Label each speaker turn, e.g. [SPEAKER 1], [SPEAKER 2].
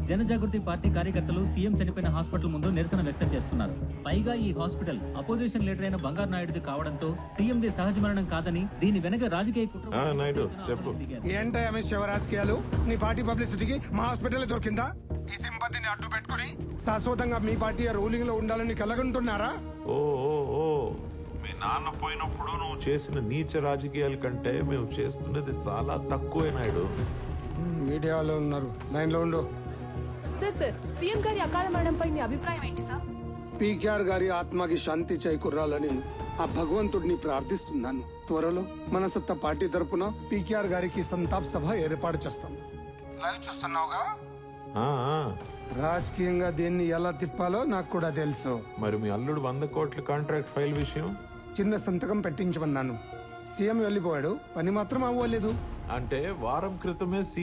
[SPEAKER 1] జనజాగృతి party కార్యకర్తలు CM చనిపోయిన hospital ముందు నిరసన వ్యక్తం చేస్తున్నారు. పైగా ఈ హాస్పిటల్ అపోజిషన్ లీడర్ అయిన బంగారు నాయుడుది కావడంతో సీఎంది సహజ మరణం కాదని దీని వెనక రాజకీయ కుట్ర.
[SPEAKER 2] నాయుడు చెప్పు.
[SPEAKER 3] ఏంటో అమిత్ శివ రాజకీయాలు? నీ పార్టీ పబ్లిసిటీకి మా హాస్పిటల్ దొరికిందా? ఈ సింపతిని అడ్డు పెట్టుకుని శాశ్వతంగా మీ పార్టీ రూలింగ్ లో ఉండాలని కలగంటున్నారా?
[SPEAKER 2] ఓ ఓ ఓ మీ నాన్న పోయినప్పుడు నువ్వు చేసిన నీచ రాజకీయాల కంటే మేము చేస్తున్నది చాలా తక్కువే నాయుడు.
[SPEAKER 3] మీడియాలో ఉన్నారు, లైన్ లో ఉండు.
[SPEAKER 4] సార్ సీఎం గారి అకాల మరణంపై మీ అభిప్రాయం ఏంటి సార్?
[SPEAKER 3] పీకేఆర్ గారి ఆత్మకి శాంతి చేకూరాలని ఆ భగవంతుడిని ప్రార్థిస్తున్నాను. త్వరలో మన సత్తా పార్టీ తరపున పీకేఆర్ గారికి సంతాప్ సభ ఏర్పాటు చేస్తాం. లైవ్ చూస్తున్నావుగా?
[SPEAKER 2] ఆ, ఆ.
[SPEAKER 3] రాజకీయంగా దీన్ని ఎలా తిప్పాలో నాకు కూడా తెలుసు.
[SPEAKER 2] మరి మీ అల్లుడు 100 కోట్ల కాంట్రాక్ట్ ఫైల్ విషయం?
[SPEAKER 3] చిన్న సంతకం పెట్టించమన్నాను. సీఎం వెళ్ళిపోయాడు, పని మాత్రం అవ్వలేదు.
[SPEAKER 2] అంటే వారం క్రితమే సీఎం